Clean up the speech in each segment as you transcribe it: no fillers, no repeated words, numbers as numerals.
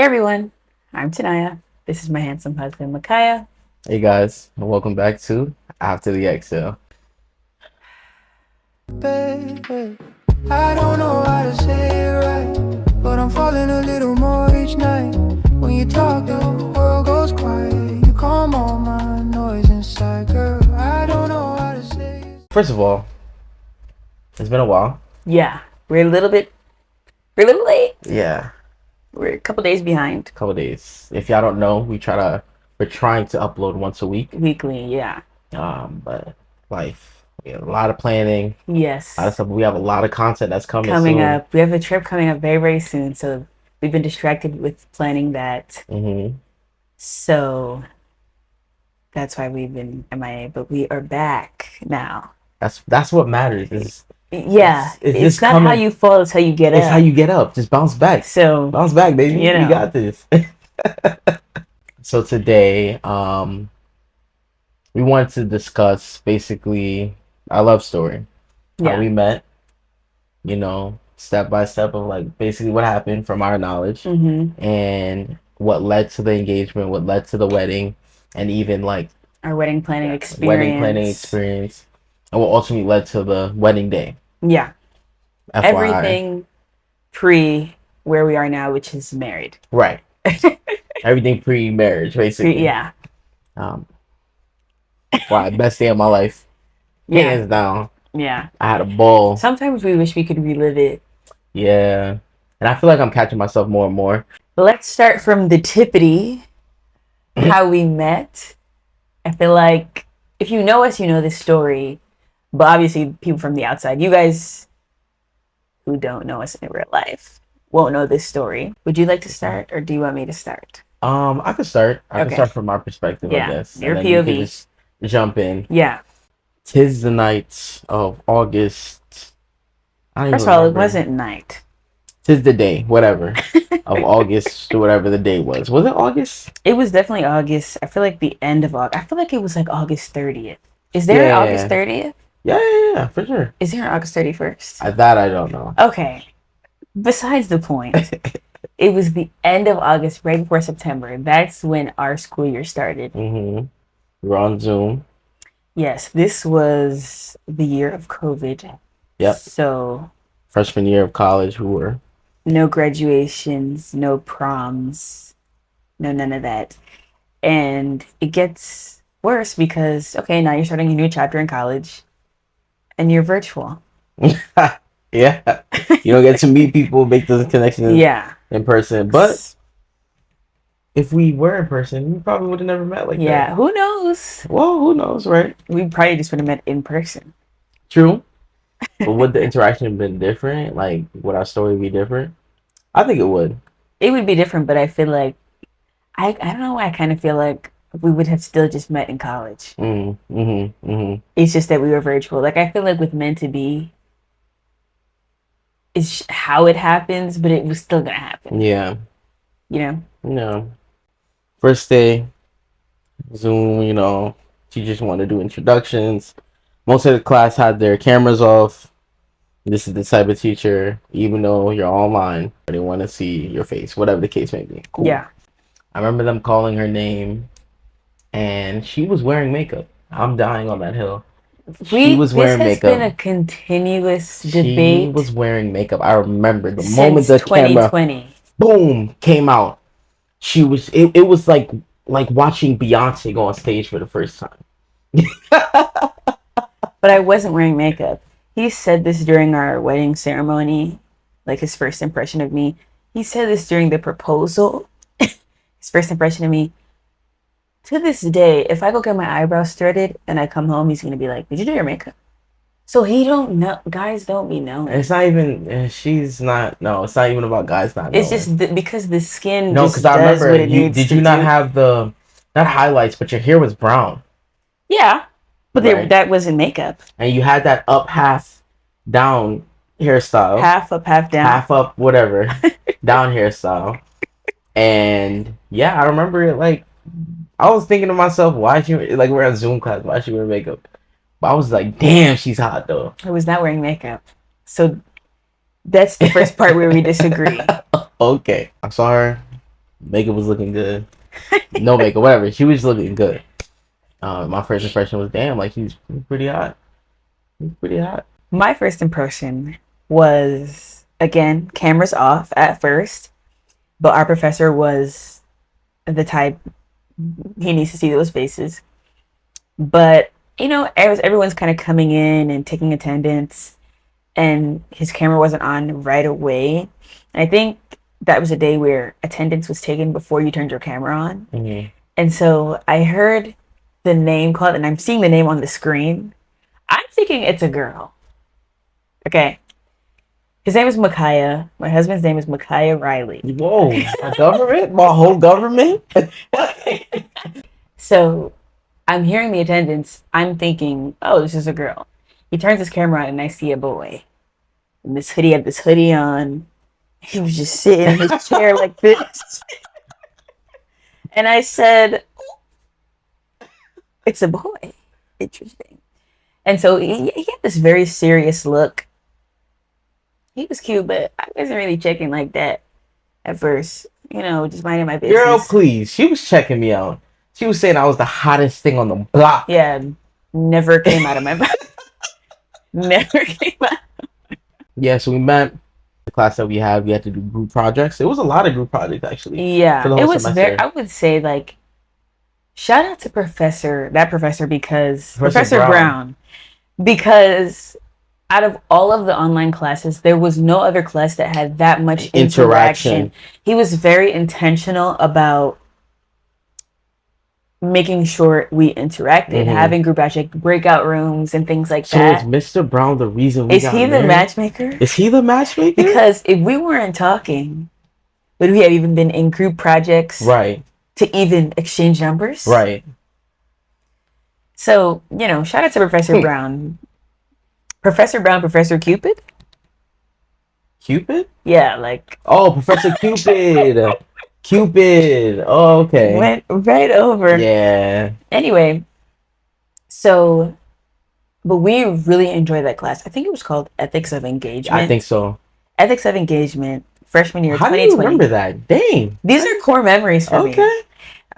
Hey everyone, I'm Tniyah. This is my handsome husband, Micaiah. Hey guys, and welcome back to After the Exhale. Baby, I don't know how to say it right, but I'm falling a little more each night. When you talk, the world goes quiet. You calm all my noise inside, girl. I don't know how to say it. First of all, it's been a while. Yeah, we're a little late. Yeah, We're a couple days behind. a couple days. If y'all don't know, we're trying to upload once a week. Weekly, yeah. But life, we have a lot of planning, Yes. a lot of stuff. We have a lot of content that's coming Coming soon. up. We have a trip coming up very, very soon. So we've been distracted with planning that. So that's why we've been MIA, but we are back now. That's what matters. Yeah. It's It's just not how you fall, it's how you get It's up. how you get up. Just bounce back. So, Bounce back, baby. you know. We got this. So today, we wanted to discuss basically our love story, how Yeah. we met, step by step of like basically what happened from our knowledge and what led to the engagement, what led to the wedding, and even like Our wedding planning experience. wedding planning experience, and what ultimately led to the wedding day. Yeah. FYI. Everything pre where we are now, which is married. Right. Everything pre-marriage, basically. Yeah. Wow, best day of my life. Yeah. Hands down. Yeah. I had a ball. Sometimes we wish we could relive it. Yeah. And I feel like I'm catching myself more and more. Let's start from the tippity, how we met. I feel like if you know us, you know this story. But obviously, people from the outside, you guys who don't know us in real life, won't know this story. Would you like to start, or do you want me to start? I could start. I Okay. can start from our perspective, I Yeah, guess. your and then you POV. can just jump in. Yeah. 'Tis the night of August. I don't First of even all, it remember. wasn't night. 'Tis the day, whatever, of August, whatever the day was. Was it August? It was definitely August. I feel like the end of August. I feel like it was like August 30th. Is there an August 30th? Yeah, for sure. Is there an August 31st? That I don't know. Okay. Besides the point, it was the end of August, right before September. That's when our school year started. We were on Zoom. Yes, this was the year of COVID. Yep. So Freshman year of college, we were. no graduations, no proms, no none of that. And it gets worse because, okay, now you're starting a new chapter in college and you're virtual. Yeah. You don't get to meet people, make those connections Yeah. in person. But if we were in person, we probably would have never met like that. Yeah, who knows? Well, who knows, right? We probably just would have met in person. True. But would the interaction have been different? Like, would our story be different? I think it would. It would be different, but I feel like I don't know why I kind of feel like we would have still just met in college. It's just that we were virtual. Like I feel like with meant to be, it's how it happens, but it was still gonna happen. Yeah. You know? No. First day, Zoom, teachers want to do introductions. Most of the class had their cameras off. This is the type of teacher, even though you're online, they want to see your face, whatever the case may be. Cool. Yeah. I remember them calling her name, and she was wearing makeup. I'm dying on that hill. She was wearing this has makeup. been a continuous debate. She was wearing makeup. I remember the since moment the 2020. camera, boom, came out. She was. It was like watching Beyonce go on stage for the first time. But I wasn't wearing makeup. He said this during our wedding ceremony, like his first impression of me. He said this during the proposal. His first impression of me. To this day, if I go get my eyebrows threaded and I come home, he's gonna be like, "Did you do your makeup?" So he don't know. Guys don't be knowing. It's not even. She's not. No, it's not even about guys not knowing. It's just because the skin. No, just because I does remember what it needs did to you not do. have not highlights, but your hair was brown. Yeah, but Right. that wasn't makeup. And you had that up half down hairstyle. Half up, half down. Half up, whatever. Down hairstyle. And yeah, I remember it like I was thinking to myself, why she like we're on Zoom class, why she wear makeup? But I was like, damn, she's hot though. I was not wearing makeup. So that's the first part where we disagree. Okay. I saw her Makeup was looking good. No makeup, whatever. She was looking good. My first impression was, damn, like he's pretty hot. He's pretty hot. My first impression was, again, cameras off at first, but our professor was the type, he needs to see those faces. But, you know, as everyone's kind of coming in and taking attendance, and his camera wasn't on right away. And I think that was a day where attendance was taken before you turned your camera on. Mm-hmm. And so I heard the name called, and I'm seeing the name on the screen. I'm thinking it's a girl. Okay. His name is Micaiah. My husband's name is Micaiah Riley. Whoa, my government? My whole government? So I'm hearing the attendance. I'm thinking, oh, this is a girl. He turns his camera on, and I see a boy. And this hoodie had this hoodie on. He was just sitting in his chair like this. And I said, it's a boy. Interesting. And so he had this very serious look. He was cute, but I wasn't really checking like that at first. You know, just minding my business. Girl, please. She was checking me out. She was saying I was the hottest thing on the block. Yeah, never came out of my mouth. Never came out. Yeah, so we met. The class that we had to do group projects. It was a lot of group projects, actually. Yeah, for the it whole was semester. very, I would say, like, shout out to that professor, because Professor Brown, because out of all of the online classes, there was no other class that had that much interaction. He was very intentional about making sure we interacted, having group project breakout rooms and things like that. So is Mr. Brown the reason we Is he the matchmaker? Is he the matchmaker? Because if we weren't talking, would we have even been in group projects? Right. To even exchange numbers? Right. So, you know, shout out to Professor Brown. Professor Brown, Professor Cupid? Cupid? Yeah, like... Oh, Professor Cupid! Cupid! Oh, okay. Went right over. Yeah. Anyway, so... But we really enjoyed that class. I think it was called Ethics of Engagement. I think so. Ethics of Engagement, freshman year, How 2020. do you remember that? Dang. These are core memories for me. Okay.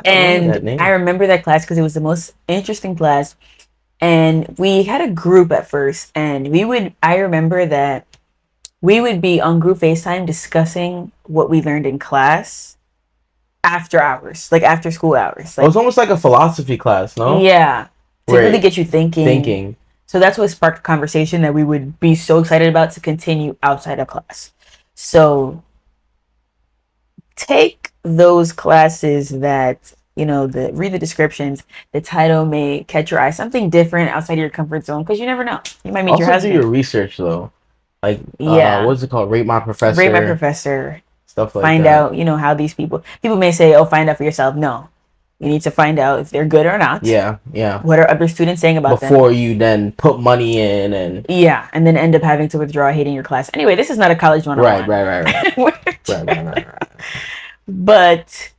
And I remember that class because it was the most interesting class. And we had a group at first, and I remember that we would be on group FaceTime discussing what we learned in class after hours, like after school hours. Like, it was almost like a philosophy class, no? Yeah. To really get you thinking. So that's what sparked a conversation that we would be so excited about to continue outside of class. So take those classes that, you know, read the descriptions. The title may catch your eye, something different outside of your comfort zone, because you never know. You might meet your husband. Also do your research, though. Like, what's it called? Rate My Professor. Rate My Professor. Stuff like that. Find out, you know, how these people may say, oh, find out for yourself. No. You need to find out if they're good or not. Yeah, yeah. What are other students saying about them? Before you then put money in and... Yeah, and then end up having to withdraw, hating your class. Anyway, this is not a college 101. Right. But,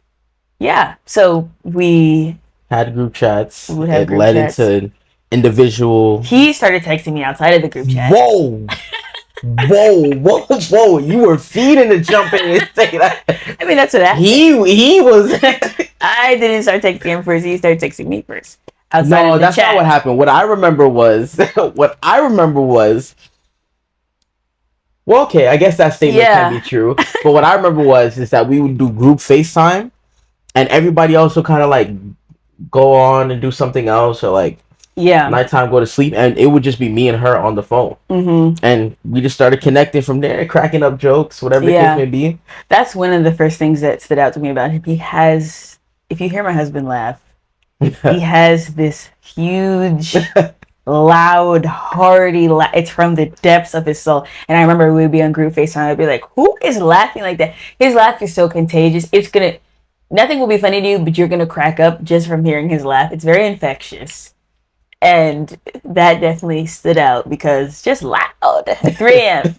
yeah, so we... had group chats. We would have group led chats. into individual... He started texting me outside of the group chat. Whoa! Whoa! You were feeding the jumping and say that. I mean, that's what happened. He was... I didn't start texting him first. He started texting me first. Outside of the that's chat. Not what happened. What I remember was... Well, okay, I guess that statement can be true. But what I remember is that we would do group FaceTime, and everybody else would kind of like go on and do something else, or like nighttime go to sleep, and it would just be me and her on the phone. And we just started connecting from there, cracking up jokes, whatever the case may be. That's one of the first things that stood out to me about him. He has, if you hear my husband laugh, he has this huge... loud, hearty laugh. It's from the depths of his soul. And I remember we'd be on group FaceTime. I'd be like, who is laughing like that? His laugh is so contagious. Nothing will be funny to you, but you're gonna crack up just from hearing his laugh. It's very infectious. And that definitely stood out because just loud at 3 a.m.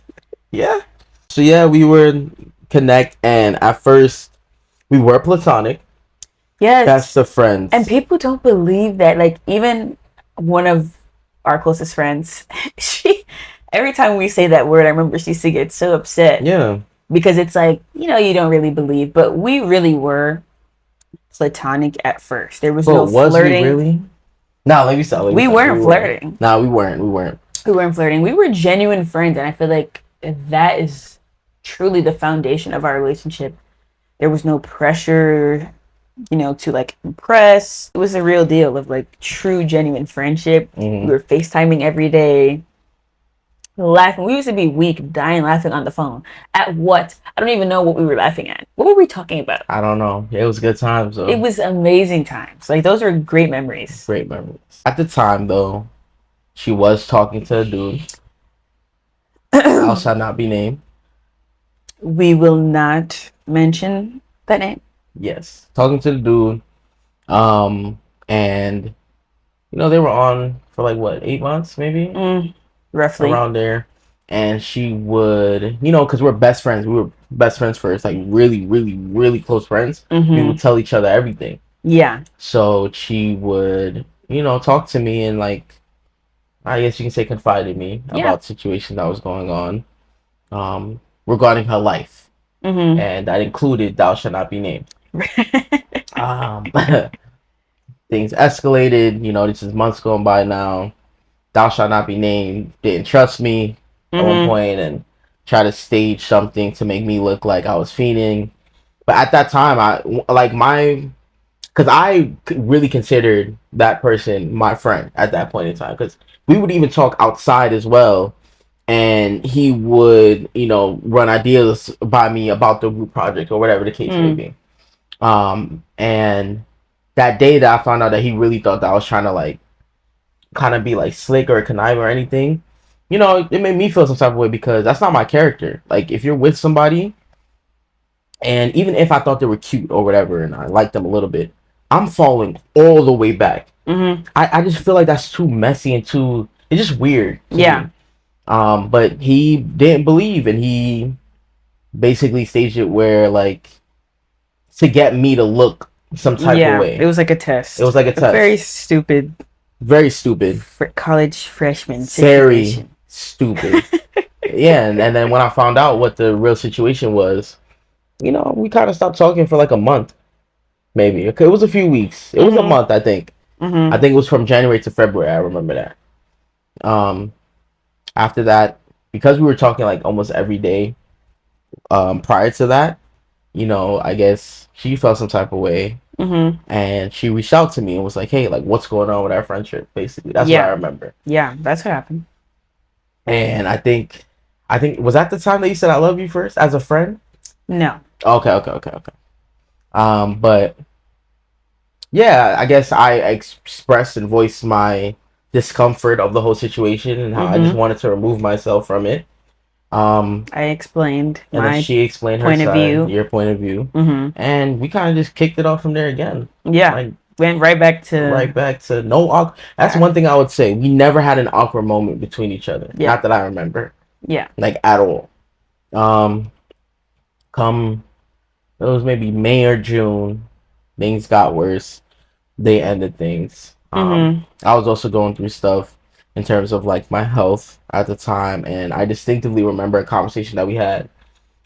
Yeah. So yeah, we were connect, and at first we were platonic. Yes. That's the friends. And people don't believe that. Like, even one of our closest friends, every time we say that word, I remember she used to get so upset. Yeah. because it's like, you don't really believe, but we really were platonic at first. There was But no was we flirting. really? Nah, let me stop. Let me We stop. weren't flirting. Nah, we weren't. We weren't. We weren't flirting. We were genuine friends, and I feel like that is truly the foundation of our relationship. There was no pressure, to like impress. It was a real deal of like true, genuine friendship. We were FaceTiming every day, laughing. We used to be weak, dying laughing on the phone. At what? I don't even know what we were laughing at. What were we talking about? I don't know. It was good times though. It was amazing times. Like those are great memories. Great memories. At the time though, she was talking to a dude. Thou shall not be named. We will not mention that name. Yes, talking to the dude. And they were on for like what, 8 months maybe, Roughly around there. And she would, because we're best friends. We were best friends first, like really, really, really close friends. We would tell each other everything. Yeah. So she would, talk to me and like, I guess you can say confide in me about the situation that was going on, regarding her life. And that included thou shall not be named. Things escalated, this is months going by now. Thou shall not be named didn't trust me at one point and try to stage something to make me look like I was fiending. But at that time, because I really considered that person my friend at that point in time, because we would even talk outside as well, and he would, run ideas by me about the group project or whatever the case may be. And that day that I found out that he really thought that I was trying to like kind of be like slick or connive or anything, it made me feel some type of way, because that's not my character. Like if you're with somebody, and even if I thought they were cute or whatever and I liked them a little bit, I'm falling all the way back. I just feel like that's too messy and it's just weird to me. But he didn't believe, and he basically staged it where like to get me to look some type of way. It was like a test. It was like a test. Very stupid. Very stupid. College freshman situation. Very stupid. Yeah, and then when I found out what the real situation was, we kind of stopped talking for like a month, maybe. It was a few weeks. It was a month, I think. I think it was from January to February. I remember that. After that, because we were talking like almost every day, prior to that, I guess she felt some type of way, and she reached out to me and was like, "Hey, like, what's going on with our friendship?" Basically, that's what I remember. Yeah, that's what happened. And I think was that the time that you said I love you first as a friend? No. Okay. But yeah, I guess I expressed and voiced my discomfort of the whole situation and how I just wanted to remove myself from it. I explained and my then she explained her point of side, view. your point of view, and we kind of just kicked it off from there again. Yeah, like, went right back to no awkward. That's one thing I would say. We never had an awkward moment between each other. Yeah. Not that I remember. Yeah. Like at all. Come, it was maybe May or June. Things got worse. They ended things. I was also going through stuff in terms of like my health at the time, and I distinctively remember a conversation that we had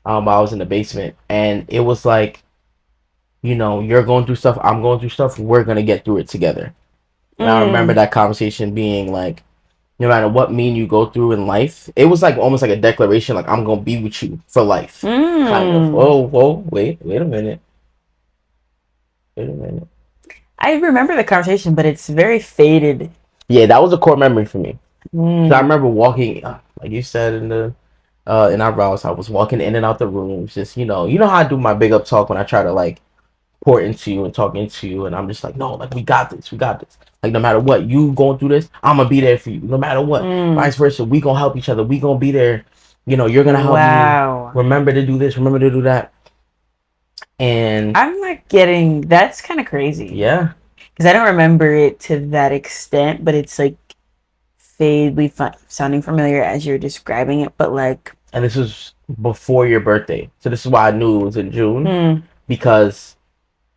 while I was in the basement, and it was like, you're going through stuff, I'm going through stuff, we're gonna get through it together. And I remember that conversation being like, no matter what mean you go through in life, it was like almost like a declaration, like I'm gonna be with you for life. Kind of. Whoa, wait a minute. I remember the conversation, but it's very faded. Yeah, that was a core memory for me. So I remember walking, like you said in the in our house, I was walking in and out the rooms, just you know how I do my big up talk when I try to like pour into you and talk into you, and I'm just like, no, like we got this. Like no matter what, you going through this, I'm gonna be there for you. No matter what, vice versa, we gonna help each other. We gonna be there. You're gonna help me. Remember to do this. Remember to do that. And I'm not getting. That's kind of crazy. Yeah. Because I don't remember it to that extent, but it's like vaguely sounding familiar as you're describing it. But like, and this was before your birthday, so this is why I knew it was in June because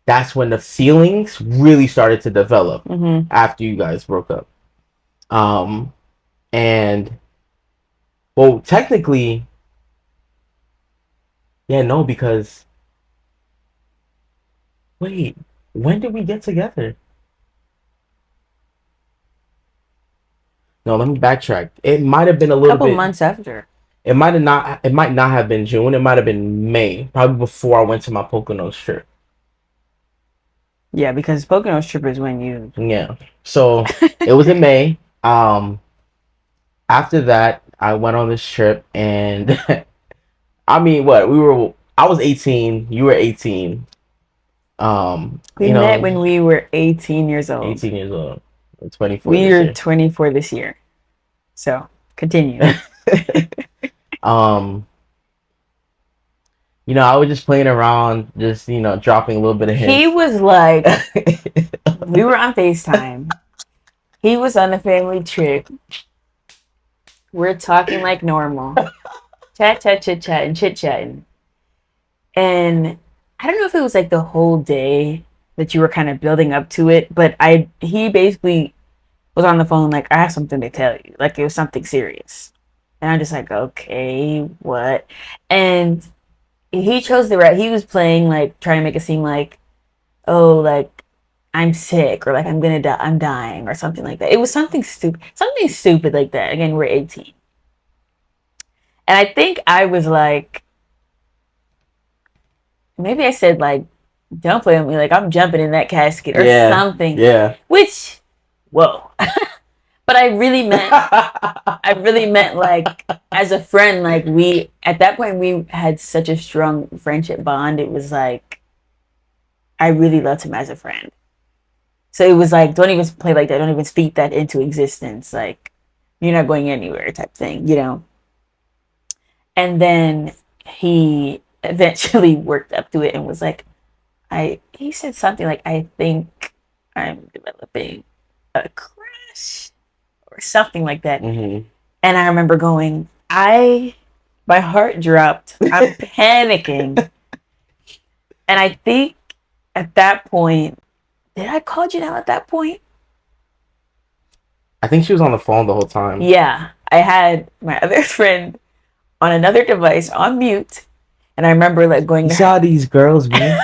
that's when the feelings really started to develop after you guys broke up. And well, technically, Yeah, no, because wait, when did we get together? No, let me backtrack. It might have been a A little couple bit. months after. It might have not. It might not have been June. It might have been May, probably before I went to my Poconos trip. Yeah, because Poconos trip is when you. Yeah. So it was in May. After that, I went on this trip, and I mean, what we were. I was 18. You were 18. We met when we were 18 years old. 18 years old. 24 We this are year. 24 this year. So, continue. um, I was just playing around, just dropping a little bit of hints. He was like, we were on FaceTime. He was on a family trip. We're talking like normal. Chat, chatting, chit chatting. And I don't know if it was like the whole day that you were kind of building up to it, but he basically was on the phone like, I have something to tell you. Like it was something serious. And I'm just like, okay, what? And he chose the right. He was playing like trying to make it seem like, oh, like I'm sick or like I'm gonna die, I'm dying or something like that. It was something stupid like that. Again, we're 18, and I think I was like, maybe I said like, don't play with me, like I'm jumping in that casket or something. Yeah. Which, whoa. But I really meant like as a friend, like we at that point we had such a strong friendship bond. It was like I really loved him as a friend. So it was like, don't even play like that. Don't even speak that into existence. Like you're not going anywhere type thing. And then he eventually worked up to it and was like, he said something like, I think I'm developing a crush or something like that. Mm-hmm. And I remember going, my heart dropped. I'm panicking. And I think at that point, did I call you now at that point? I think she was on the phone the whole time. Yeah. I had my other friend on another device on mute. And I remember like going to saw these girls, man.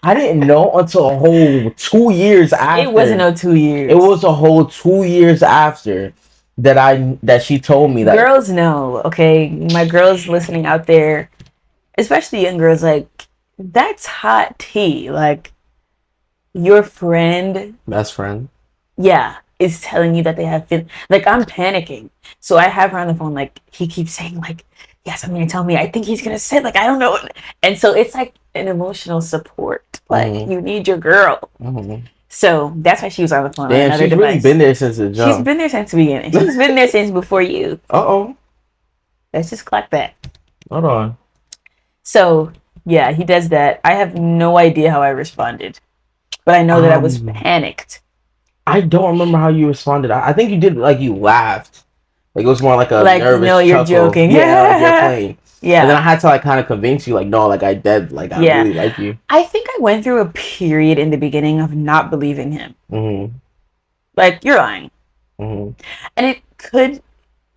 I didn't know until a whole 2 years after. It wasn't no 2 years. It was a whole 2 years after that she told me that. Girls know, okay? My girls listening out there, especially young girls, like that's hot tea. Like your friend, best friend, yeah, is telling you that they have feelings. Like I'm panicking, so I have her on the phone. Like he keeps saying, like, "Yes, I'm gonna tell me. I think he's gonna say, like, I don't know." And so it's like an emotional support. Like you need your girl. Mm-hmm. So that's why she was on the phone. Damn, she's really been there since the jump. She's been there since the beginning. She's been there since before you. Uh-oh. Let's just clock that. Hold on. So yeah, he does that. I have no idea how I responded, but I know that I was panicked. I don't remember how you responded. I think you did, like, you laughed. Like, it was more like a nervous no, you're chuckle. joking. Yeah, like you're playing. Yeah. And then I had to, like, kind of convince you, like, no, like, I really like you. I think I went through a period in the beginning of not believing him. Mm-hmm. Like, you're lying. Mm-hmm. And it could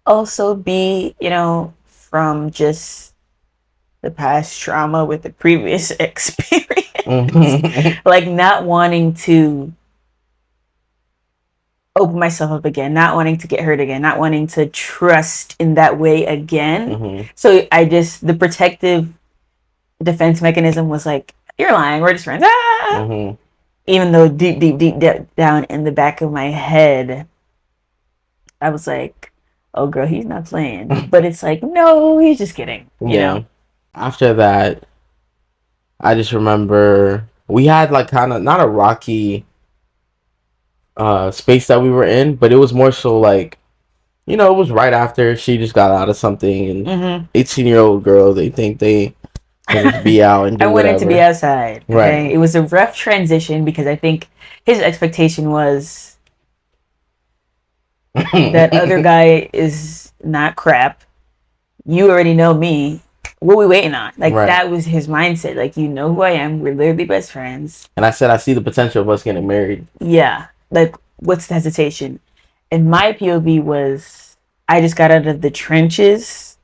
also be, from just the past trauma with the previous experience. Mm-hmm. Like, not wanting to open myself up again, not wanting to get hurt again, not wanting to trust in that way again. Mm-hmm. So the protective defense mechanism was like, you're lying, we're just friends. Mm-hmm. Even though deep down in the back of my head, I was like, oh girl, he's not playing. But it's like, no, he's just kidding. You know? After that, I just remember we had like kind of not a rocky space that we were in, but it was more so like, it was right after she just got out of something, and 18-year-old girls, they think they can just be out and do I wanted whatever. to be outside. Okay? Right. It was a rough transition because I think his expectation was that other guy is not crap. You already know me. What are we waiting on? Like, that was his mindset. Like, you know who I am. We're literally best friends. And I said, I see the potential of us getting married. Yeah. Like, what's the hesitation? And my POV was, I just got out of the trenches.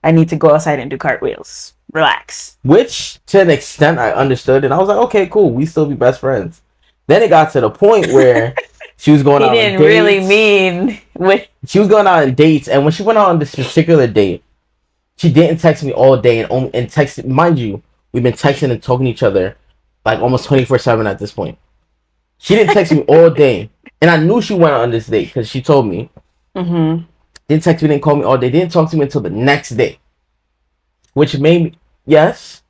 I need to go outside and do cartwheels. Relax. Which, to an extent, I understood, and I was like, okay, cool, we still be best friends. Then it got to the point where she was going He out on didn't really dates. mean what. She was going out on dates, and when she went out on this particular date, she didn't text me all day and texted. Mind you, we've been texting and talking to each other like almost 24/7 at this point. She didn't text me all day, and I knew she went out on this date because she told me. Mm-hmm. Didn't text me, didn't call me all day, didn't talk to me until the next day, which made me yes,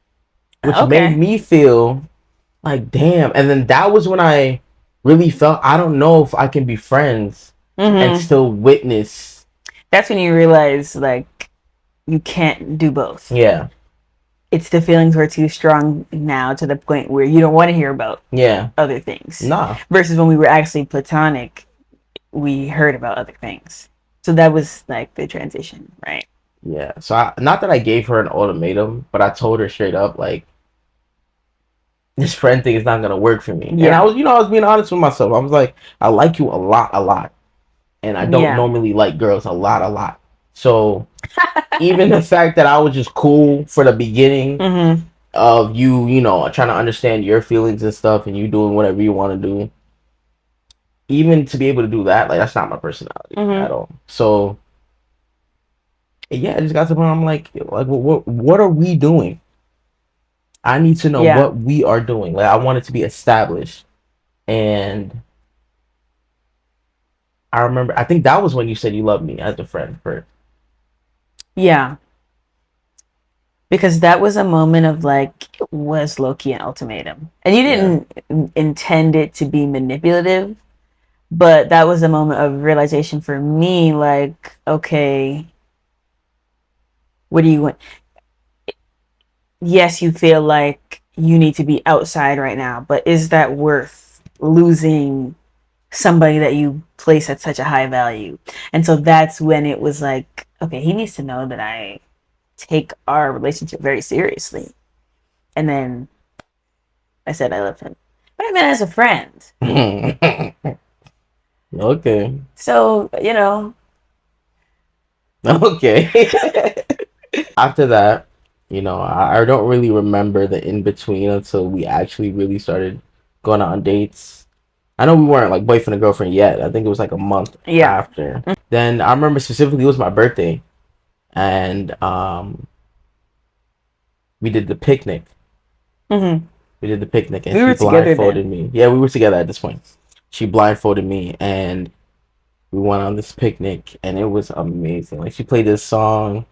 which made Okay. me feel like damn. And then that was when I really felt I don't know if I can be friends and Mm-hmm. still witness. That's when you realize like you can't do both. Yeah, It's the feelings were too strong now to the point where you don't want to hear about yeah, other things. nah, Versus when we were actually platonic, we heard about other things. So that was like the transition, right? yeah. So not that I gave her an ultimatum, but I told her straight up like this friend thing is not gonna work for me. And I Yeah. was, I was being honest with myself. I was like, I like you a lot, and I don't Yeah. normally like girls a lot. So even the fact that I was just cool for the beginning Mm-hmm. of you, trying to understand your feelings and stuff, and you doing whatever you want to do, even to be able to do that, like that's not my personality Mm-hmm. at all. So yeah, I just got to the point. I'm like, what are we doing? I need to know Yeah. what we are doing. Like I want it to be established, and I remember. I think that was when you said you loved me as a friend first. Yeah. Because that was a moment of like it was low-key an ultimatum. And you Yeah. didn't intend it to be manipulative, but that was a moment of realization for me, like, okay, what do you want? Yes, you feel like you need to be outside right now, but is that worth losing somebody that you place at such a high value? And so that's when it was like, okay, he needs to know that I take our relationship very seriously. And then I said I love him, but I meant as a friend. Okay. So Okay. After that, I don't really remember the in between until we actually really started going out on dates. I know we weren't like boyfriend and girlfriend yet. I think it was like a month yeah. after. Then I remember specifically it was my birthday, and we did the picnic. Mm-hmm. We did the picnic, and We she were together blindfolded then. me. Yeah, we were together at this point. She blindfolded me, and we went on this picnic, and it was amazing. Like she played this song.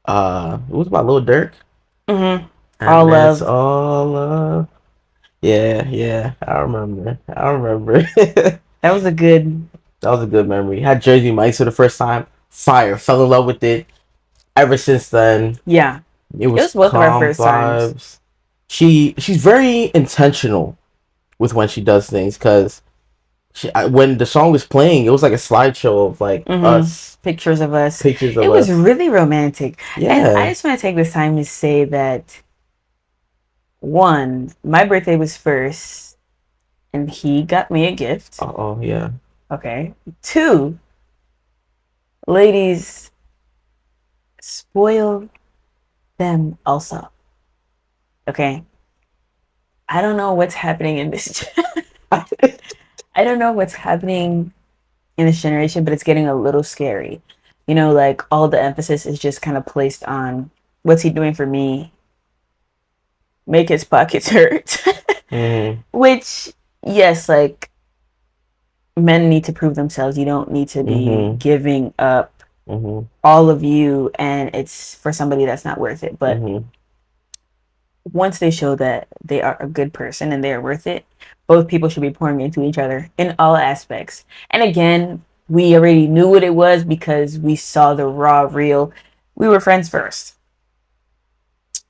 It was by Lil Durk, Mm-hmm. All and that's love. all love. Yeah, yeah, I remember. I remember. That was a good. That was a good memory. Had Jersey Mike's for the first time. Fire. Fell in love with it. Ever since then, Yeah. it It was was both of our calm first times. vibes. She's very intentional with when she does things because when the song was playing, it was like a slideshow of like Mm-hmm. us, Pictures of us. pictures of It was us. really romantic. And I Yeah. just want to take this time to say that one, my birthday was first, and he got me a gift. Oh yeah. Okay. Two, ladies, spoil them also. Okay. I don't know what's happening in this. I don't know what's happening in this generation, but it's getting a little scary. Like all the emphasis is just kind of placed on what's he doing for me? Make his pockets hurt. Mm-hmm. Which, yes, like men need to prove themselves. You don't need to be Mm-hmm. giving up Mm-hmm. all of you and it's for somebody that's not worth it. But Mm-hmm. once they show that they are a good person and they are worth it, both people should be pouring into each other in all aspects. And again, we already knew what it was because we saw the raw, real. We were friends first.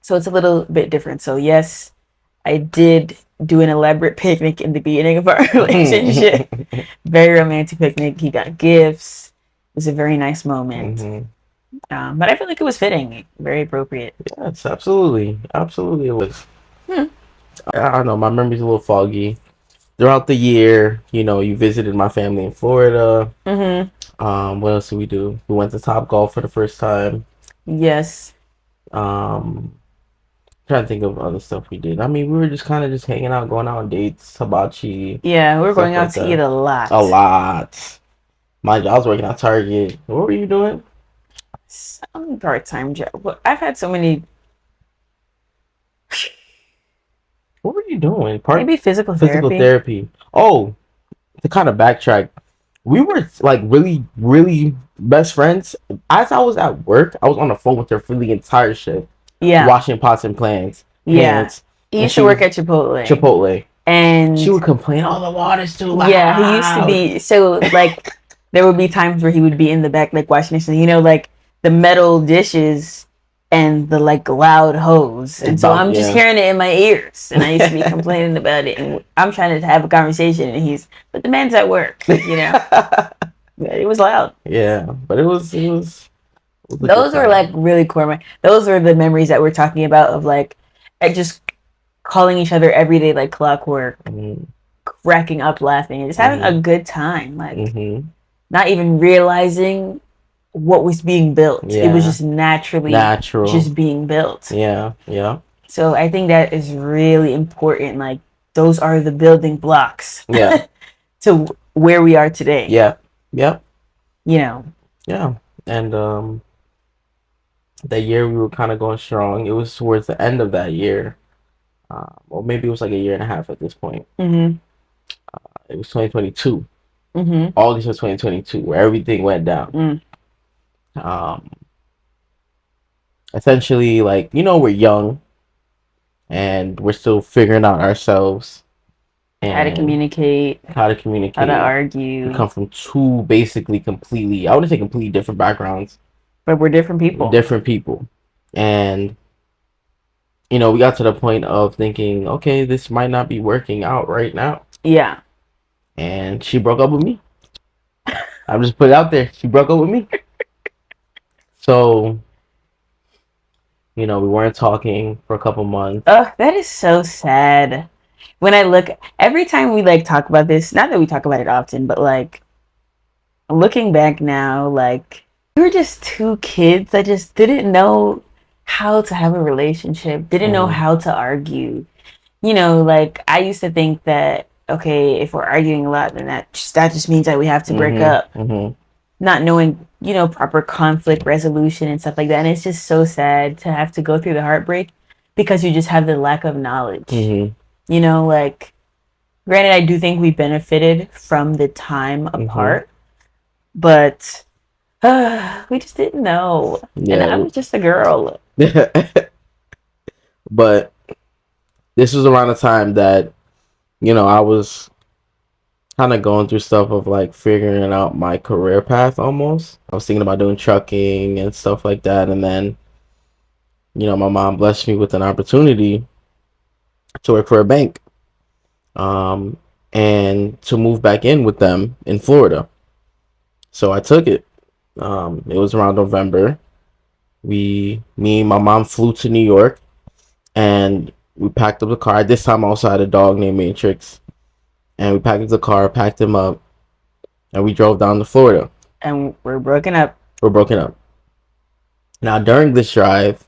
So it's a little bit different. So, yes, I did do an elaborate picnic in the beginning of our relationship. Very romantic picnic. He got gifts. It was a very nice moment. Mm-hmm. But I feel like it was fitting, very appropriate. Yes, absolutely it was. Hmm. I don't know, my memory's a little foggy. Throughout the year, you visited my family in Florida. Mm-hmm. What else did we do? We went to Top Golf for the first time. Yes. Um, trying to think of other stuff we did. I mean, we were just kind of just hanging out, going out on dates, hibachi, Yeah, we were stuff going like out to eat that. a lot. A lot. Mind you, I was working at Target. What were you doing? Some part-time job. Well, I've had so many. What were you doing? Maybe physical Physical therapy. therapy. Oh, to kind of backtrack, we were like really, really best friends. As I was at work, I was on the phone with her for the entire shift, Yeah, washing pots and plants, yeah. pants, He and used to she work would at Chipotle, Chipotle. and She would complain, "Oh, the water's too loud." yeah, he used to be so like there would be times where he would be in the back like washing dishes, like the metal dishes and the like loud hose. And so I'm just hearing it in my ears. And I used to be complaining about it, and I'm trying to have a conversation, and but the man's at work, It was loud. Yeah, but it was a good Those were time. like really core. Those were the memories that we're talking about of like just calling each other every day like clockwork, cracking up laughing and just having a good time, like not even realizing what was being built. It was just naturally just being built. Yeah, yeah. So I think that is really important. Like those are the building blocks. Yeah. To where we are today. Yeah. Yep. Yeah. And that year we were kind of going strong. It was towards the end of that year. Well, maybe it was like a year and a half at this point. It was 2022. August of 2022, where everything went down. Essentially, like, we're young and we're still figuring out ourselves. And how to communicate. How to argue. We come from two basically completely, I wouldn't say completely different backgrounds. But we're different people. And, we got to the point of thinking, okay, this might not be working out right now. Yeah. And she broke up with me. I'm just put it out there. She broke up with me. So, we weren't talking for a couple months. Oh, that is so sad. When I look, every time we like talk about this, not that we talk about it often, but like looking back now, like we were just two kids that just didn't know how to have a relationship, didn't know how to argue. Like I used to think that, okay, if we're arguing a lot, then that just means that we have to break up. Not knowing, proper conflict resolution and stuff like that. And it's just so sad to have to go through the heartbreak because you just have the lack of knowledge. Like, granted, I do think we benefited from the time apart, but we just didn't know. Yeah. And I was just a girl. But this was around the time that, I was kind of going through stuff of like figuring out my career path almost. I was thinking about doing trucking and stuff like that. And then, my mom blessed me with an opportunity to work for a bank. And to move back in with them in Florida. So I took it. It was around November. Me and my mom flew to New York and we packed up the car. This time I also had a dog named Matrix. And we packed up the car, packed him up, and we drove down to Florida. And we're broken up. Now, during this drive,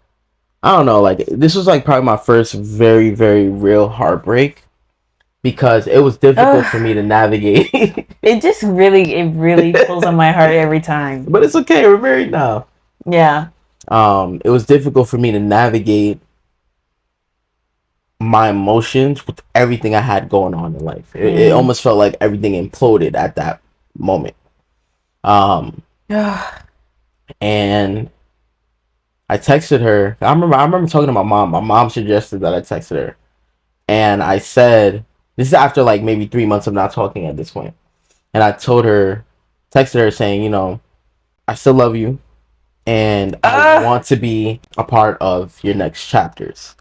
I don't know, like, this was, like, probably my first very, very real heartbreak. Because it was difficult for me to navigate. It really pulls on my heart every time. But it's okay, we're married now. Yeah. It was difficult for me to navigate my emotions with everything I had going on in life. It almost felt like everything imploded at that moment. And I texted her. I remember talking to my mom. My mom suggested that I texted her. And I said, this is after like maybe 3 months of not talking at this point. And I texted her saying, I still love you. And I want to be a part of your next chapters.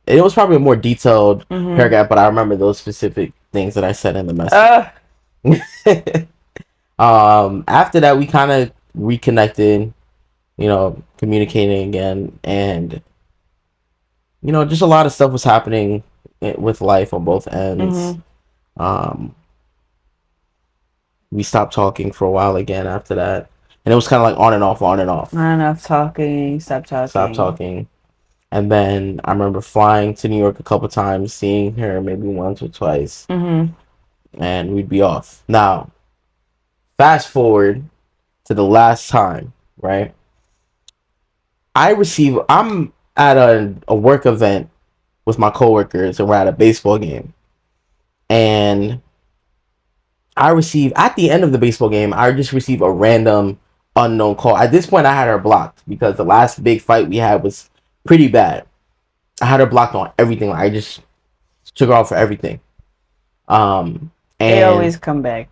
It was probably a more detailed paragraph, but I remember those specific things that I said in the message. After that, we kind of reconnected, communicating again. And, just a lot of stuff was happening with life on both ends. We stopped talking for a while again after that. And it was kind of like on and off. On and off talking, stop talking. And then I remember flying to New York a couple times, seeing her maybe once or twice, and we'd be off. Now, fast forward to the last time, right? I'm at a work event with my coworkers, and we're at a baseball game. And at the end of the baseball game, I just received a random unknown call. At this point, I had her blocked because the last big fight we had was pretty bad. I had her blocked on everything. Like, I just took her off for everything. Um, They and always come back.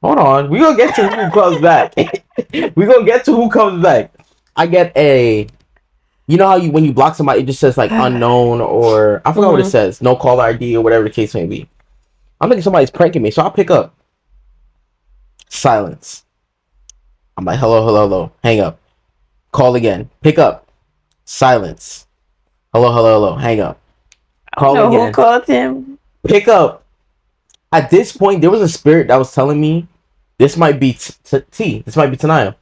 hold on, we gonna get to who comes back. We gonna get to who comes back. I get you know how when you block somebody, it just says like unknown, or I forgot what it says, no caller ID or whatever the case may be. I'm thinking somebody's pranking me, so I'll pick up. Silence. I'm like, hello, hello, hello. Hang up. Call again. Pick up. Silence. Hello, hello, hello. Hang up. Call again. Who called him? Pick up. At this point, there was a spirit that was telling me this might be T. This might be Tniyah.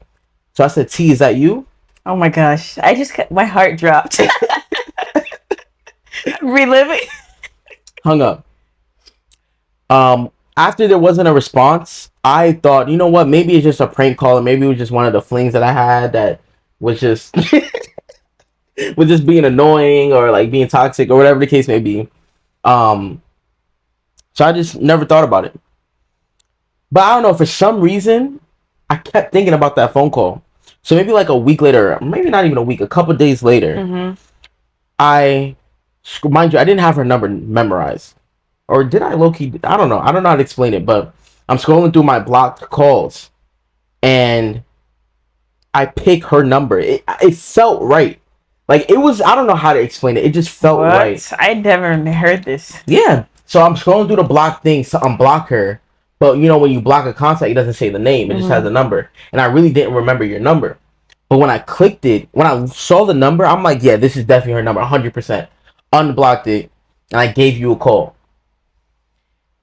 So I said, T, is that you? Oh my gosh. My heart dropped. Reliving. Hung up. After there wasn't a response, I thought, you know what? Maybe it's just a prank call, or maybe it was just one of the flings that I had that was just was just being annoying or like being toxic or whatever the case may be. So I just never thought about it. But I don't know, for some reason, I kept thinking about that phone call. So maybe like a week later, maybe not even a week, a couple days later, mind you, I didn't have her number memorized. Or did I low-key? I don't know. I don't know how to explain it, but I'm scrolling through my blocked calls, and I pick her number. It felt right. Like, it was, I don't know how to explain it. It just felt right. I never heard this. Yeah. So I'm scrolling through the block thing to unblock her. But, you know, when you block a contact, it doesn't say the name. It just has the number. And I really didn't remember your number. But when I clicked it, when I saw the number, I'm like, yeah, this is definitely her number, 100%. Unblocked it, and I gave you a call.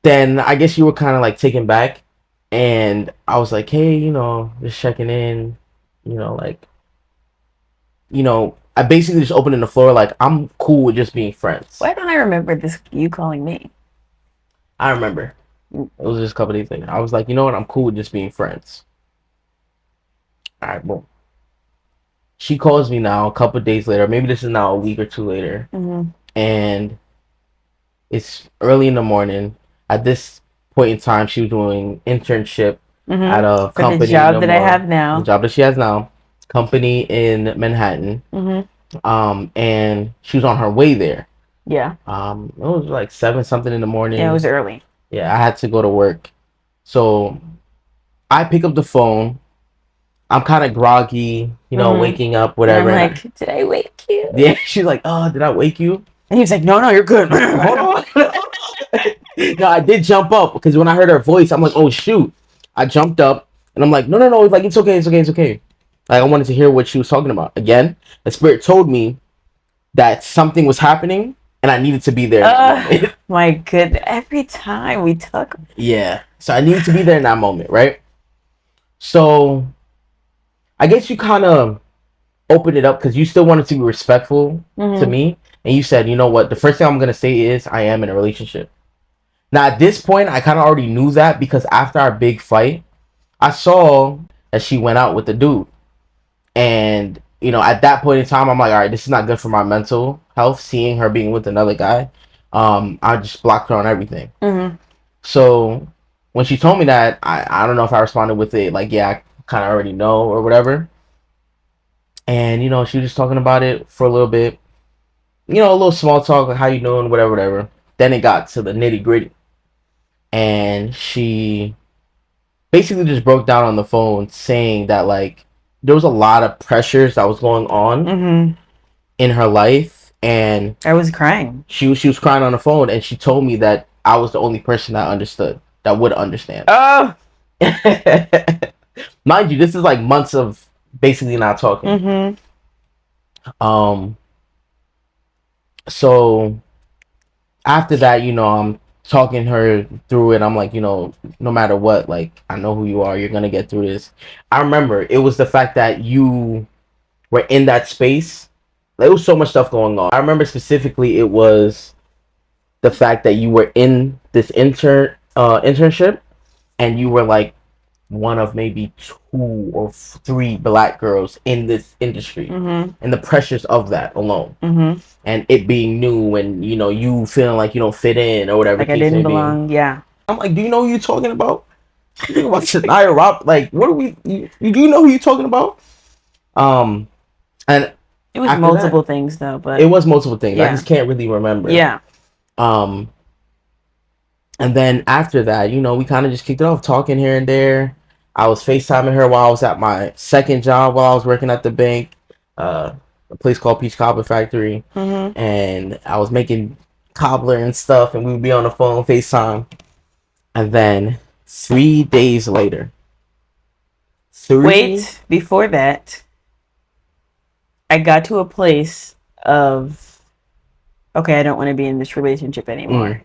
Then I guess you were kind of like taken back. And I was like, hey, you know, just checking in. You know, like, you know, I basically just opened in the floor like, I'm cool with just being friends. Why don't I remember this? You calling me? I remember. It was just a couple days later. I was like, you know what? I'm cool with just being friends. All right, boom. She calls me now a couple days later. Maybe this is now a week or two later. And it's early in the morning. At this point in time, she was doing internship at a company. For the job that I have now. The job that she has now. Company in Manhattan. And she was on her way there. Yeah. It was like 7 something in the morning. Yeah, it was early. Yeah, I had to go to work. So I pick up the phone. I'm kind of groggy, you know, waking up, whatever. And I'm like, did I wake you? Yeah, she's like, oh, did I wake you? And he was like, no, you're good. Hold on. No, I did jump up because when I heard her voice, I'm like, oh, shoot. I jumped up and I'm like, no. Like, it's okay. Like, I wanted to hear what she was talking about. Again, the spirit told me that something was happening and I needed to be there. My goodness. Every time we talk. Yeah. So I needed to be there in that moment, right? So I guess you kind of opened it up because you still wanted to be respectful to me. And you said, you know what? The first thing I'm going to say is I am in a relationship. Now, at this point, I kind of already knew that because after our big fight, I saw that she went out with the dude. And, you know, at that point in time, I'm like, all right, this is not good for my mental health, seeing her being with another guy. I just blocked her on everything. So when she told me that, I don't know if I responded with it like, yeah, I kind of already know or whatever. And, you know, she was just talking about it for a little bit. You know, a little small talk, like, how you doing, whatever. Then it got to the nitty gritty. And she basically just broke down on the phone saying that, like, there was a lot of pressures that was going on in her life. And I was crying. She was crying on the phone, and she told me that I was the only person that understood, that would understand. Oh! Mind you, this is like months of basically not talking. So after that, you know, I'm talking her through it. I'm like, you know, no matter what, like, I know who you are. You're gonna get through this. I remember it was the fact that you were in that space. there was so much stuff going on. I remember specifically it was the fact that you were in this internship, and you were like one of maybe 2 or 3 black girls in this industry, and the pressures of that alone, and it being new, and you feeling like you don't fit in or whatever Like I case didn't may be. belong. Yeah. I'm like, do you know who you're talking about? You think about Tniyah Rob? Like, what are we? You do you know who you're talking about? And It was after multiple that, things though, but it was multiple things. I yeah. just can't really remember. Yeah. And then after that, we kind of just kicked it off, talking here and there. I was FaceTiming her while I was at my second job, while I was working at the bank, a place called Peach Cobbler Factory, and I was making cobbler and stuff, and we would be on the phone FaceTime. And then 3 days later, Wait, before that, I got to a place of, okay, I don't want to be in this relationship anymore.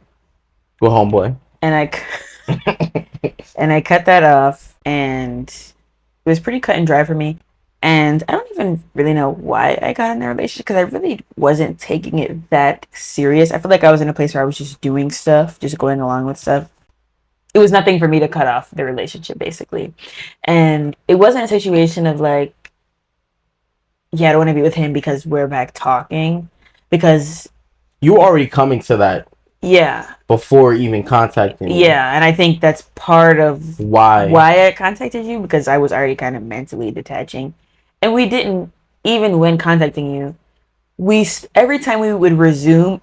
With homeboy. And I cut that off, and it was pretty cut and dry for me. And I don't even really know why I got in that relationship, because I really wasn't taking it that serious. I feel like I was in a place where I was just doing stuff, just going along with stuff. It was nothing for me to cut off the relationship, basically. And it wasn't a situation of like, yeah, I don't want to be with him because we're back talking. Because you were already coming to that. Yeah. Before even contacting you. Yeah, and I think that's part of why I contacted you, because I was already kind of mentally detaching. And we didn't, even when contacting you, every time we would resume,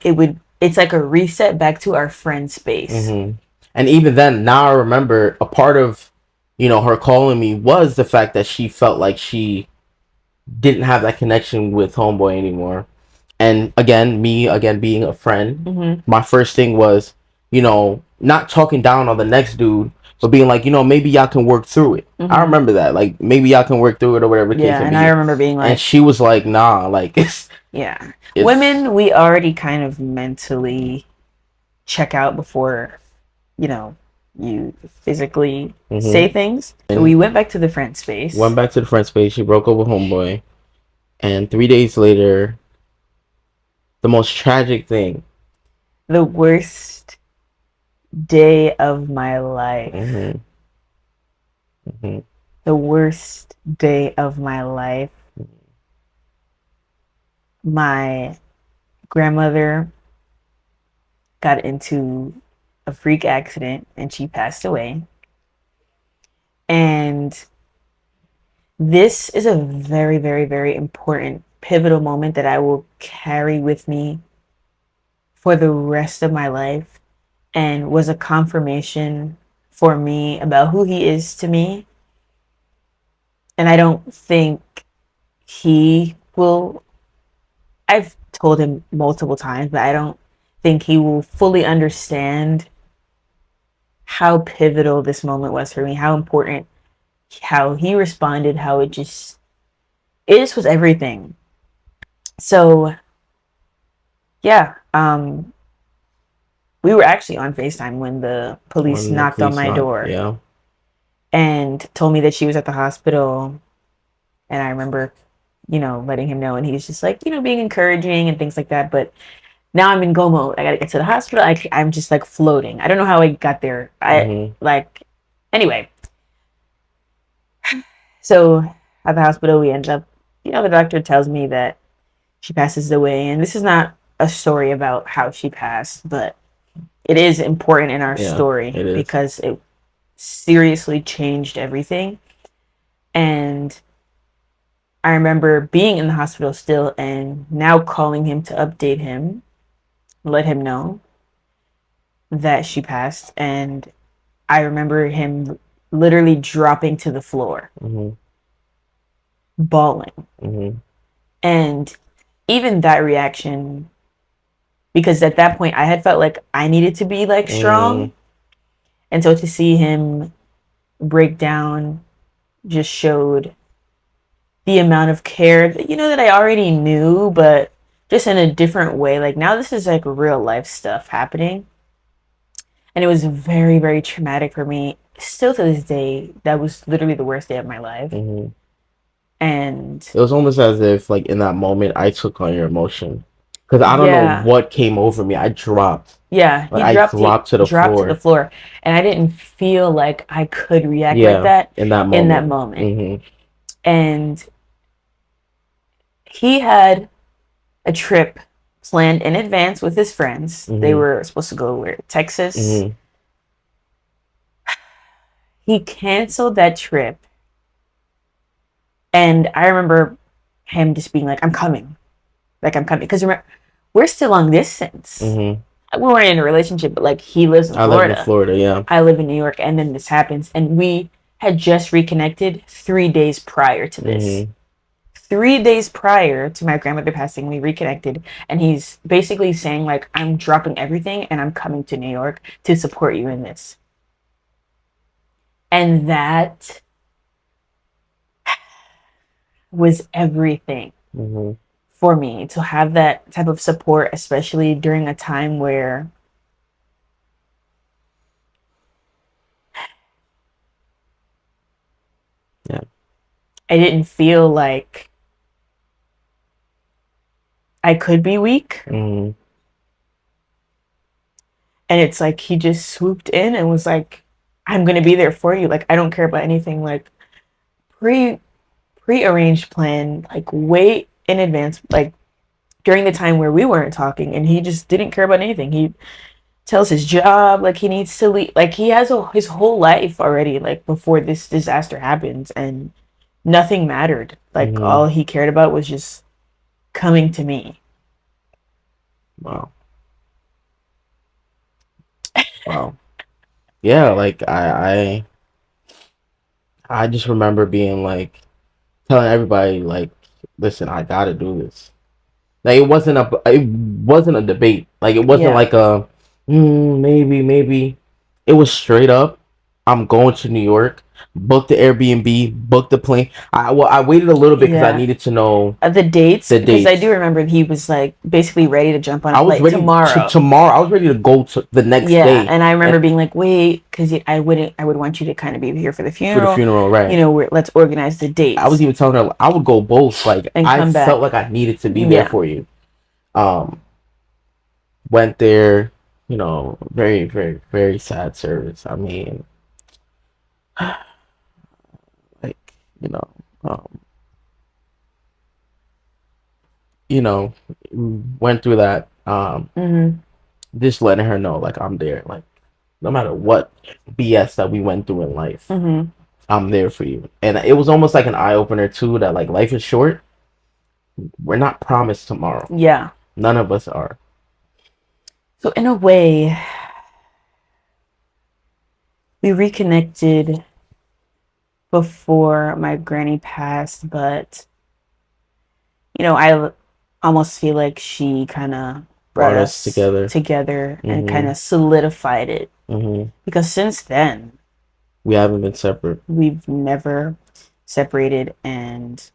it's like a reset back to our friend space. And even then, now I remember a part of, her calling me was the fact that she felt like she didn't have that connection with homeboy anymore. And again, being a friend, my first thing was, not talking down on the next dude, but being like, maybe y'all can work through it. I remember that, like, maybe y'all can work through it or whatever. Yeah, and I remember being like, and she was like, nah, like, women, we already kind of mentally check out before, you physically say things. So we went back to the friend space. She broke up with homeboy, and 3 days later, the most tragic thing, the worst day of my life. The worst day of my life. My grandmother got into a freak accident and she passed away. And this is a very, very, very important, pivotal moment that I will carry with me for the rest of my life, and was a confirmation for me about who he is to me. And I don't think he will, I've told him multiple times, but I don't think he will fully understand how pivotal this moment was for me, how important, how he responded, how it just was everything. So yeah, we were actually on FaceTime when the police knocked on my door. Yeah. And told me that she was at the hospital. And I remember, letting him know, and he was just like, being encouraging and things like that. But now I'm in go mode. I gotta get to the hospital. I'm just like floating. I don't know how I got there. Anyway. So at the hospital, we ended up, the doctor tells me that she passes away. And this is not a story about how she passed, but it is important in our story because it seriously changed everything. And I remember being in the hospital still, and now calling him to update him, let him know that she passed. And I remember him literally dropping to the floor, bawling. And even that reaction, because at that point I had felt like I needed to be like strong. And so to see him break down just showed the amount of care that, that I already knew, but just in a different way. Like, now this is like real life stuff happening. And it was very, very traumatic for me. Still to this day, that was literally the worst day of my life. And It was almost as if, like, in that moment, I took on your emotion. Because I don't know yeah, what came over me. I dropped. yeah, Like, I dropped to the dropped to the floor. floor, and I didn't feel like I could react like Yeah, that in that in that moment. moment. And he had a trip planned in advance with his friends. They were supposed to go where? Texas. He canceled that trip, and I remember him just being like, "I'm coming, like I'm coming," because remember, we're still long distance. We weren't in a relationship, but like he lives in I live in Florida. Florida, yeah. I live in New York, and then this happens, and we had just reconnected 3 days prior to this. 3 days prior to my grandmother passing, we reconnected, and he's basically saying like, "I'm dropping everything and I'm coming to New York to support you in this." And that was everything for me, to have that type of support, especially during a time where I didn't feel like I could be weak. And it's like he just swooped in and was like, "I'm gonna be there for you. Like, I don't care about anything." Like, pre-arranged plan, like way in advance, like during the time where we weren't talking, and he just didn't care about anything. He tells his job like he needs to leave, like he has his whole life already, like before this disaster happens, and nothing mattered. Like all he cared about was just coming to me. Wow. Wow. Yeah, like I just remember being like telling everybody like, listen, I gotta do this. Like it wasn't a debate. Like it wasn't Yeah. like a maybe. It was straight up. I'm going to New York. Booked the Airbnb. Booked the plane. I waited a little bit because I Yeah. needed to know The dates, the because I dates. do remember he was like basically ready to jump on a I was flight ready tomorrow. tomorrow. I was ready to go to the next Yeah, day. and I remember And being like, "Wait, because I would want you to kind of be here for the for the funeral. funeral, right? You know, let's organize the I was dates even telling her I would go both. Like and I come felt back." like I needed to be there Yeah. for you. Went there, very, very, very sad service. I mean, like, you know, um, went through that. Just letting her know, like, I'm there. Like, no matter what BS that we went through in life, I'm there for you. And it was almost like an eye opener too. That like life is short. We're not promised tomorrow. Yeah. None of us are. So in a way, we reconnected before my granny passed, but I almost feel like she kind of brought Brought us us together. together and kind of solidified it. Because since then, we haven't been separate. We've never separated, and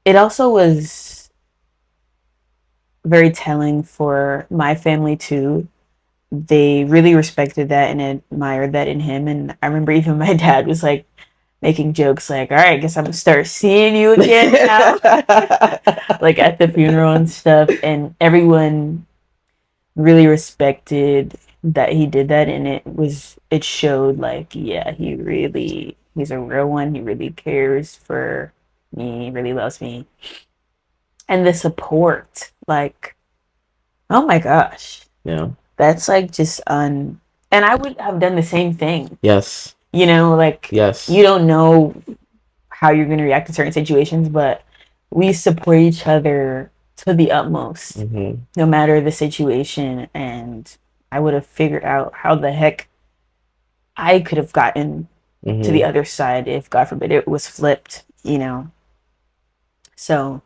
it also was very telling for my family too. They really respected that and admired that in him. And I remember even my dad was like making jokes like, "All right, I guess I'm gonna start seeing you again now." Like at the funeral and stuff. And everyone really respected that he did that, and it showed like, yeah, he's a real one. He really cares for me, really loves me. And the support, like, oh my gosh. Yeah. That's like just and I would have done the same thing. Yes. Like, yes. You don't know how you're going to react to certain situations, but we support each other to the utmost, no matter the situation. And I would have figured out how the heck I could have gotten to the other side if, God forbid, it was flipped, So,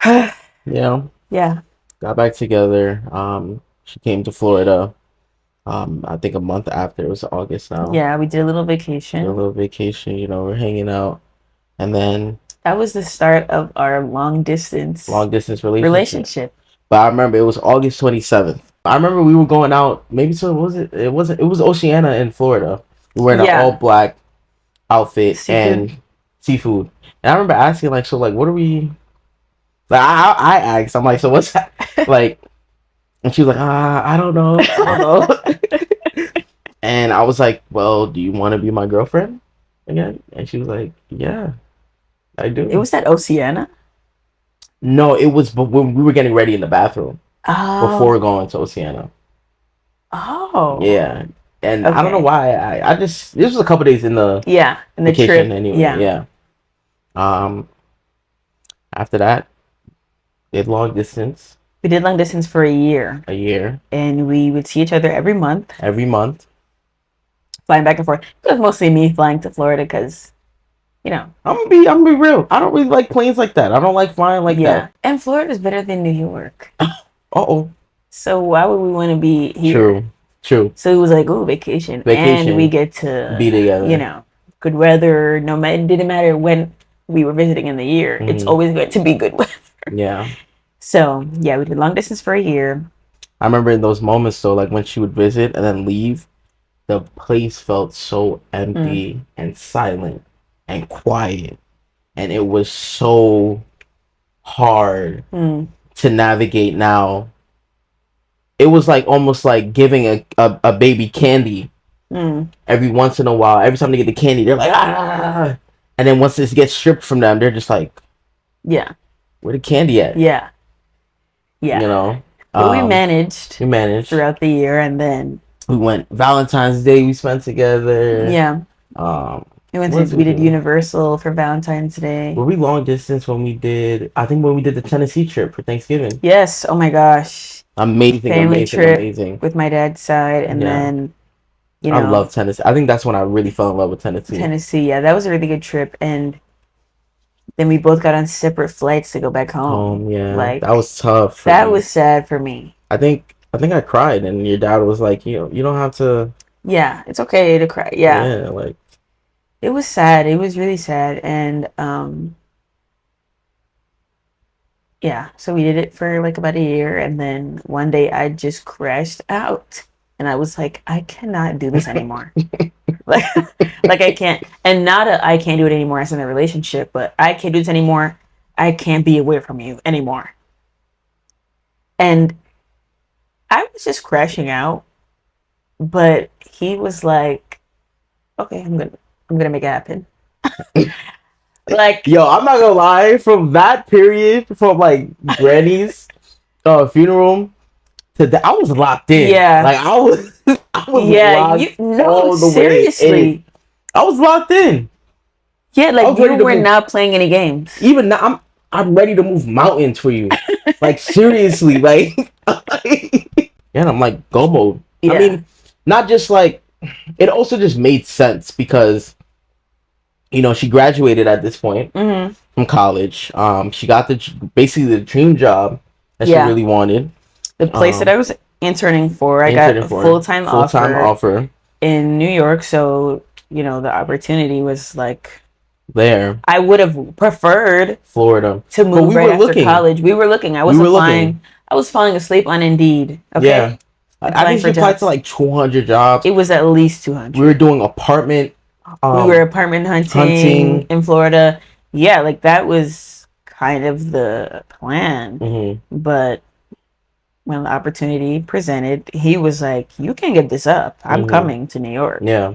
yeah. Yeah. Got back together. She came to Florida. I think a month after. It was August now. Yeah, we did a little vacation. We're hanging out, and then that was the start of our long distance relationship. But I remember it was August 27th. I remember we were going out. Maybe so. It was Oceana in Florida. We were in an all black outfit Seafood. and seafood. And I remember asking like, so like, what are we? Like I asked, I'm like, so what's that? Like, and she was like, I don't know, I don't know. And I was like, well, do you want to be my girlfriend again? And she was like, yeah, I It do. was that Oceana. No, it was when we were getting ready in the bathroom Oh. before going to Oceana. Oh. Yeah. And I don't know Okay. why. I just this was a couple days in the Yeah. And the vacation trip. anyway. Yeah. Yeah. Um. After that, did long distance We did long distance for a year, a year and we would see each other every month, every month. flying back and forth. It was mostly me flying to Florida because, you know, I'm gonna be real. I don't really like planes like that. I don't like flying like yeah. that. And Florida is better than New York. Oh. So why would we want to be here? True. True. So it was like, oh, vacation. Vacation. And we get to Be together. you know, good weather. No matter, it didn't matter when we were visiting in the year. It's always going to be good weather. Yeah. So yeah, we did long distance for a year. I remember in those moments though, like when she would visit and then leave, the place felt so empty and silent and quiet. And it was so hard to navigate now. It was like almost like giving a baby candy every once in a while. Every time they get the candy, they're like, ah. And then once this gets stripped from them, they're just like, yeah, where the candy at? Yeah. Yeah. You know? But we managed. We managed. Throughout the year, and then we went Valentine's Day we spent together. Yeah. We did Universal for Valentine's Day. Were we long distance when we did, I think when we did the Tennessee trip for Thanksgiving. Yes. Oh my gosh. Amazing, Family trip amazing. with my dad's side, and then, you know. I love Tennessee. I think that's when I really fell in love with Tennessee. Tennessee, yeah. That was a really good trip, and then we both got on separate flights to go back home. Yeah. Like, that was tough. That was sad for me. I think I cried, and your dad was like, you don't have to. Yeah, it's okay to cry. Yeah. Yeah, like. It was sad. It was really sad, and yeah. So we did it for like about a year, and then one day I just crashed out, and I was like, I cannot do this anymore. like, I can't, and not I can't do it anymore as in a relationship, but I can't do this anymore. I can't be away from you anymore. And I was just crashing out, but he was like, okay, I'm gonna make it happen. Like, yo, I'm not gonna lie, from that period, from like Granny's funeral to that, I was locked in. Yeah. Like I was locked all the seriously. way in. I was locked in. Yeah, like you were not playing any games. Even now, I'm ready to move mountains for you. Like seriously, like and I'm like go mode. Yeah. I mean, not just like, it also just made sense because, you know, she graduated at this point from college. She got basically the dream job that she really wanted. The place that I was interning for, I got a full-time offer in New York. So, you know, the opportunity was like there. I would have preferred Florida to move right after college. We were looking. I wasn't applying. I was falling asleep on Indeed. Okay. Yeah. I think she applied to like 200 jobs. It was at least 200. We were doing apartment. We were apartment hunting in Florida. Yeah, like that was kind of the plan. But when the opportunity presented, he was like, you can get this up. I'm coming to New York. Yeah.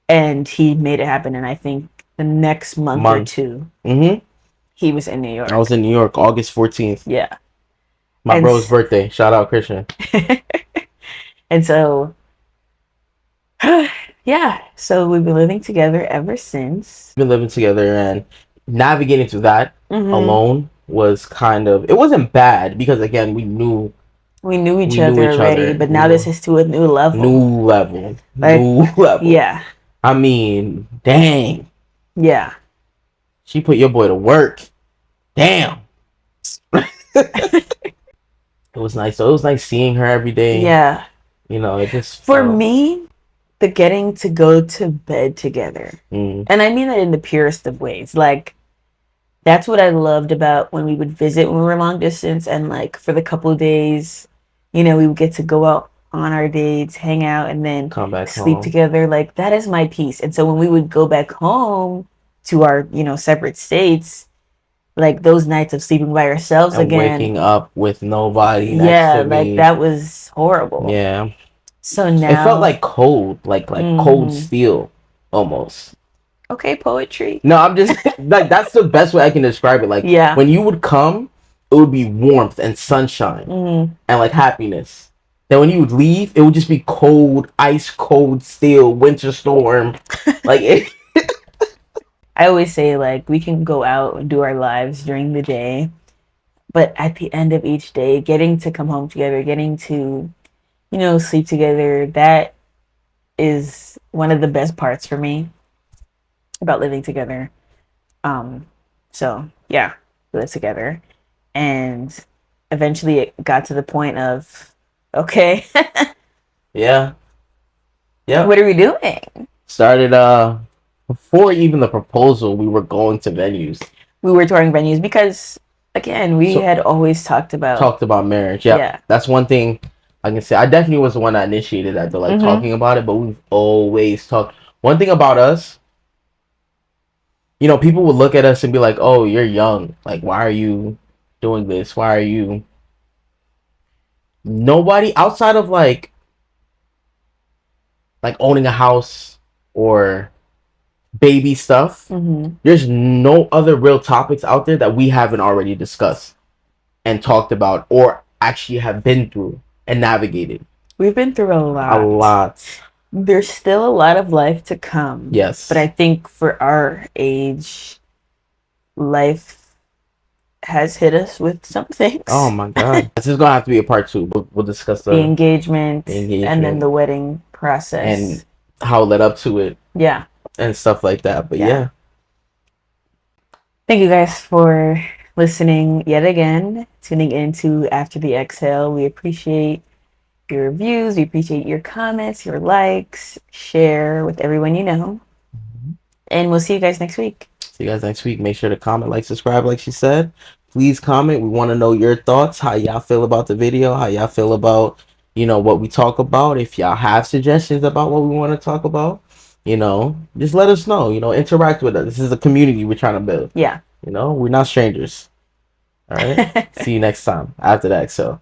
And he made it happen. And I think the next month or two, he was in New York. I was in New York, August 14th. Yeah. My bro's birthday. Shout out Christian. And so, yeah. So we've been living together ever since. Been living together, and navigating through that alone was kind of, it wasn't bad because again, we knew each other already, but now this is to a new level. New level. Yeah. I mean, dang. Yeah. She put your boy to work. Damn. It was nice. So it was nice seeing her every day. Yeah. You know, it just for me, the getting to go to bed together. And I mean that in the purest of ways. Like, that's what I loved about when we would visit when we were long distance, and like for the couple of days, you know, we would get to go out on our dates, hang out, and then Come back sleep home. together. Like, that is my peace. And so when we would go back home to our, separate states, like those nights of sleeping by ourselves And again, waking up with nobody next yeah, to like me. that was horrible. Yeah. So It felt now, like cold, like cold steel, almost. okay, poetry. No, I'm just like that's the best way I can describe it. Like Yeah. when you would come, it would be warmth and sunshine and like happiness. Then when you would leave, it would just be cold, ice cold steel, winter storm. Like it, I always say, like, we can go out and do our lives during the day, but at the end of each day, getting to come home together, getting to, sleep together, that is one of the best parts for me about living together. So yeah, we lived together, and eventually it got to the point of, okay, yeah, yeah. what are we doing? Started before even the proposal, we were going to venues. We were touring venues because, again, we So had always talked about marriage. Yeah, yeah. that's one thing I can say. I definitely was the one that initiated that, like talking about it. But we've always talked. One thing about us, people would look at us and be like, "Oh, you're young. Like, why are you doing this? Why are you?" Nobody outside of like owning a house or baby stuff. There's no other real topics out there that we haven't already discussed and talked about or actually have been through and navigated. We've been through a lot. A lot. There's still a lot of life to come. Yes. But I think for our age, life has hit us with some things. Oh my God. This is gonna have to be a part 2. We'll discuss the engagement and then the wedding process and how it led up to it. Yeah. And stuff like that. But yeah. Thank you guys for listening yet again, tuning into After the Exhale. We appreciate your reviews. We appreciate your comments, your likes, share with everyone you know. And we'll see you guys next week. See you guys next week. Make sure to comment, like, subscribe, like she said. Please comment. We want to know your thoughts, how y'all feel about the video, how y'all feel about, what we talk about. If y'all have suggestions about what we want to talk about, just let us know. Interact with us. This is a community we're trying to build. Yeah. We're not strangers. All right. See you next time after that. So.